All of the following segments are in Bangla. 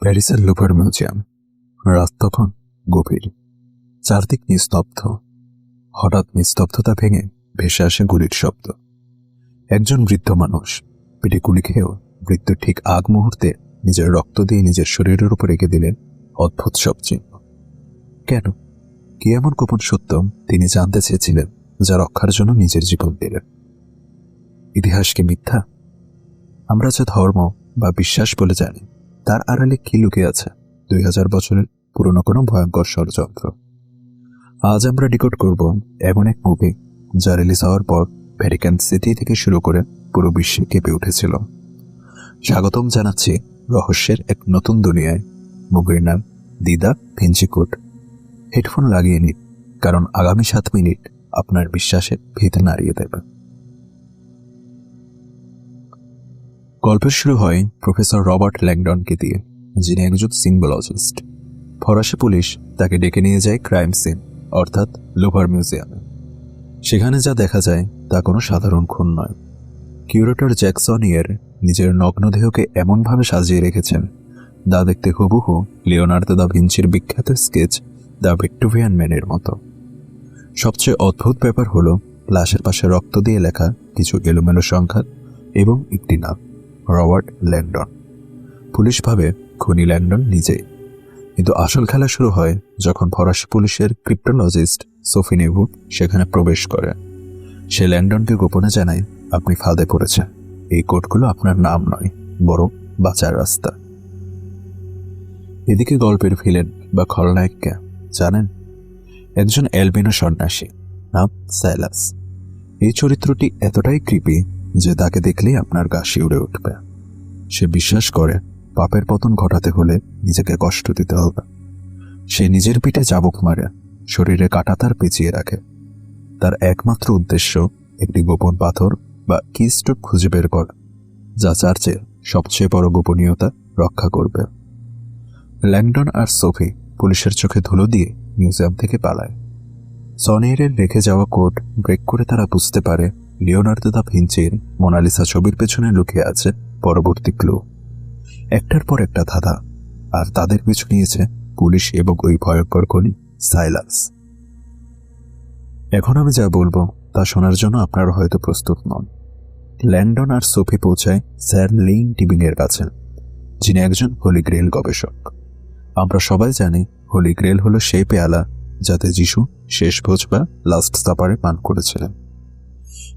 প্যারিসের লুভার মিউজিয়াম। রাত তখন গভীর, চারদিক নিস্তব্ধ। হঠাৎ নিস্তব্ধতা ভেঙে ভেসে আসে গুলির শব্দ। একজন বৃদ্ধ মানুষ পেটে গুলি খেয়েও মৃত্যুর ঠিক আগ মুহূর্তে নিজের রক্ত দিয়ে নিজের শরীরের উপর রেখে দিলেন অদ্ভুত সব চিহ্ন। কেন? কি এমন গোপন সত্য তিনি জানতে চেয়েছিলেন, যা রক্ষার জন্য নিজের জীবন দিলেন? ইতিহাস কি মিথ্যা? আমরা যে ধর্ম বা বিশ্বাস বলে জানি, তার আড়ালে কি লুকিয়ে আছে 2000 বছরের পুরনো কোনো ভয়ঙ্কর ষড়যন্ত্র? আজ আমরা ডিকোড করব এমন এক মুভি যা রিলিজ হওয়ার পর ভ্যাটিকান সিটি থেকে শুরু করে পুরো বিশ্বে কেঁপে উঠেছিল। স্বাগতম জানাচ্ছি রহস্যের এক নতুন দুনিয়ায়। মুভির নাম দি দা ভিঞ্চি কোড। হেডফোন লাগিয়ে নিন, কারণ আগামী 7 মিনিট আপনার বিশ্বাসের ভিত নাড়িয়ে দেবে। গল্পের শুরু হয় প্রফেসর রবার্ট ল্যাংডনকে দিয়ে, যিনি একজন সিম্বলজিস্ট। ফরাসি পুলিশ তাকে ডেকে নিয়ে যায় ক্রাইম সিন অর্থাৎ লুভার মিউজিয়ামে। সেখানে যা দেখা যায় তা কোনো সাধারণ খুন নয়। কিউরেটর জ্যাকসনিয়ের নিজের নগ্নদেহকে এমনভাবে সাজিয়ে রেখেছেন, যা দেখতে হুবহু লিওনার্দো দা ভিঞ্চির বিখ্যাত স্কেচ দ্য ভিক্টোরিয়ান ম্যানের মতো। সবচেয়ে অদ্ভুত ব্যাপার হলো লাশের পাশে রক্ত দিয়ে লেখা কিছু এলোমেলো সংখ্যা এবং একটি নাম, রবার্ট ল্যাংডন। পুলিশ ভাবে খুনি ল্যাংডন নিজেই। কিন্তু আসল খেলা শুরু হয় যখন ফরাসি পুলিশের ক্রিপ্টোলজিস্ট সোফি নেভু সেখানে প্রবেশ করে। সে ল্যাংডনকে গোপনে জানায়, আপনি ফাঁদে পড়েছেন। এই কোডগুলো আপনার নাম নয়, বরং বাঁচার রাস্তা। এদিকে গল্পের ভিলেন বা খলনায়ক কে জানেন? একজন অ্যালবিনো সন্ন্যাসী, নাম সাইলাস। এই চরিত্রটি এতটাই কৃপি যে তাকে দেখলেই আপনার গা শিউরে উঠবে। সে বিশ্বাস করে পাপের পতন ঘটাতে হলে নিজেকে কষ্ট দিতে হবে। সে নিজের পিঠে চাবুক মারে, শরীরে কাঁটাতার পেঁচিয়ে রাখে। তার একমাত্র উদ্দেশ্য একটি গোপন পাথর বা কিস্টোক খুঁজে বের করা, যা চার্চের সবচেয়ে বড় গোপনীয়তা রক্ষা করবে। ল্যাংডন আর সোফি পুলিশের চোখে ধুলো দিয়ে মিউজিয়াম থেকে পালায়। সনিয়েরের রেখে যাওয়া কোড ব্রেক করে তারা বুঝতে পারে লিওনার্দো দা ভিঞ্চির মোনালিসা ছবির পেছনে লুকিয়ে আছে পরবর্তী ক্লু। একটার পর একটা ধাঁধা, আর তাদের পিছু নিয়েছে পুলিশ এবং ওই ভয়ঙ্কর খুনি সাইলাস। এখন আমি যা বলবো তা শোনার জন্য আপনারা হয়তো প্রস্তুত নন। ল্যাংডন আর সোফি পৌঁছায় স্যার লিং টিবিং এর কাছে, যিনি একজন হোলি গ্রেল গবেষক। আমরা সবাই জানি হোলি গ্রেল হলো সেই পেয়ালা যাতে যিশু শেষ ভোজ বা লাস্ট সাপারে পান করেছিলেন।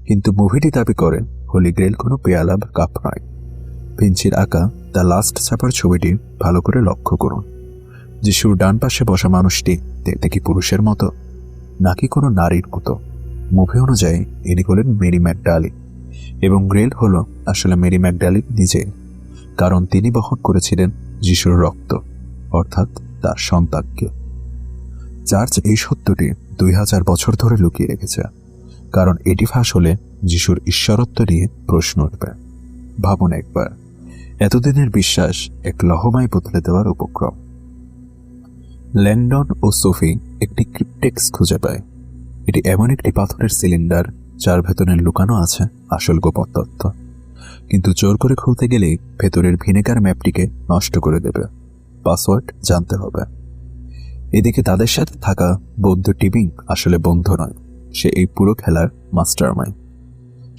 কিন্তু মুভিটি দাবি করে হোলি গ্রেল কোনো পেয়ালা বা কাপ নয়। ভিঞ্চির আঁকা দ্য লাস্ট সাপার ছবিটি ভালো করে লক্ষ্য করুন। যিশুর ডান পাশে বসা মানুষটি দেখতে কি পুরুষের মতো, নাকি কোনো নারীর মতো? মুভি অনুযায়ী ইনি হলেন মেরি ম্যাগডালিন, এবং গ্রেল হলো আসলে মেরি ম্যাগডালিন নিজে, কারণ তিনি বহন করেছিলেন যিশুর রক্ত, অর্থাৎ তার সন্তানকে। চার্চ এই সত্যটি 2000 বছর ধরে লুকিয়ে রেখেছে, কারণ এটি ফাঁস হলে যিশুর ঈশ্বরত্ব নিয়ে প্রশ্ন উঠবে। ভাবুন একবার, এতদিনের বিশ্বাস এক লহমায় বদলে দেওয়ার উপক্রম। ল্যাংডন ও সোফি একটি ক্রিপ্টেক্স খুঁজে পায়। এটি এমন একটি পাথরের সিলিন্ডার যার ভেতরে লুকানো আছে আসল গোপন তথ্য, কিন্তু জোর করে খুলতে গেলেই ভেতরের ভিনেগার ম্যাপটিকে নষ্ট করে দেবে। পাসওয়ার্ড জানতে হবে। এদিকে তাদের সাথে থাকা বৌদ্ধ টিবিং আসলে বন্ধু নয়, সে এই পুরো খেলার মাস্টারমাইন্ড।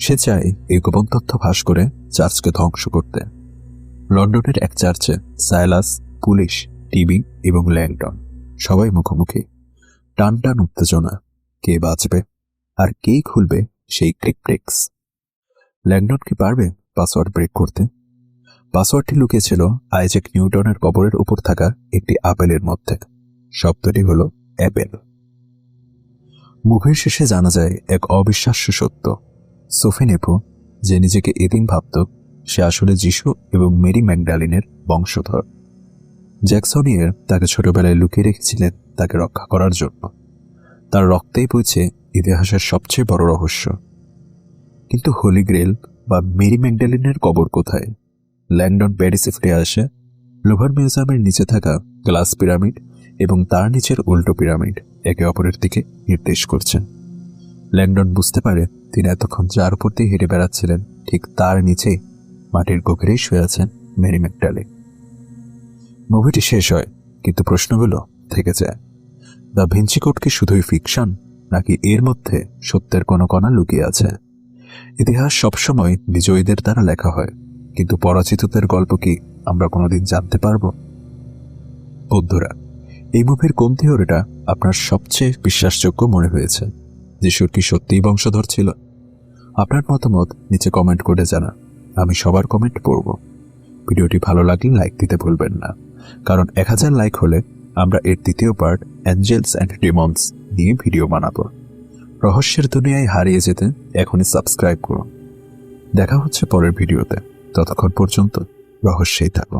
সে চায় এই গোপন তথ্য ফাঁস করে চার্চকে ধ্বংস করতে। লন্ডনের এক চার্চে সাইলাস, পুলিশ, টিবিং এবং ল্যাংডন সবাই মুখোমুখি। টান টান উত্তেজনা, কে বাঁচবে আর কেই খুলবে সেই ক্রিপ্টেক্স? ল্যাংডন কি পারবে পাসওয়ার্ড ব্রেক করতে? পাসওয়ার্ডটি লুকিয়েছিল আইজ্যাক নিউটনের কবরের উপর থাকা একটি আপেলের মধ্যে। শব্দটি হলো অ্যাপেল। মুভির শেষে জানা যায় এক অবিশ্বাস্য সত্য। সোফি নেপু, যে নিজেকে এতিম ভাবত, সে আসলে যিশু এবং মেরি ম্যাগডালিনের বংশধর। জ্যাকসনিয়ের তাকে ছোটবেলায় লুকিয়ে রেখেছিলেন তাকে রক্ষা করার জন্য। তার রক্তেই বইছে ইতিহাসের সবচেয়ে বড় রহস্য। কিন্তু হোলি গ্রেল বা মেরি ম্যাগডালিনের কবর কোথায়? ল্যাংডন প্যারিসে ফিরে আসে। লুভার মিউজিয়ামের নিচে থাকা গ্লাস পিরামিড এবং তার নিচের উল্টো পিরামিড একে অপরের দিকে নির্দেশ করছেন। ল্যাংডন বুঝতে পারে তিনি এতক্ষণ যার উপর দিয়ে হেঁটে বেড়াচ্ছিলেন, ঠিক তার নিচেই মাটির গভীরেই শুয়ে আছেন মেরি ম্যাগডালিন। মুভিটি শেষ হয়, কিন্তু প্রশ্নগুলো থেকে যায়। দ্য ভিঞ্চি কোড কি শুধুই ফিকশন, নাকি এর মধ্যে সত্যের কোনো কণা লুকিয়ে আছে? ইতিহাস সবসময় বিজয়ীদের দ্বারা লেখা হয়, কিন্তু পরাজিতদের গল্প কি আমরা কোনোদিন জানতে পারবো? বন্ধুরা, এই মুভির কোন থিওরিটা আপনার সবচেয়ে বিশ্বাসযোগ্য মনে হয়েছে? যিশুর কি সত্যিই বংশধর ছিল? আপনার মতামত নিচে কমেন্ট করে জানান। আমি সবার কমেন্ট পড়ব। ভিডিওটি ভালো লাগলে লাইক দিতে ভুলবেন না, কারণ 1000 লাইক হলে আমরা এর দ্বিতীয় পার্ট অ্যাঞ্জেলস অ্যান্ড ডিমন্স নিয়ে ভিডিও বানাবো। রহস্যের দুনিয়ায় হারিয়ে যেতে এখনই সাবস্ক্রাইব করুন। দেখা হচ্ছে পরের ভিডিওতে। ততক্ষণ পর্যন্ত রহস্যেই থাকো।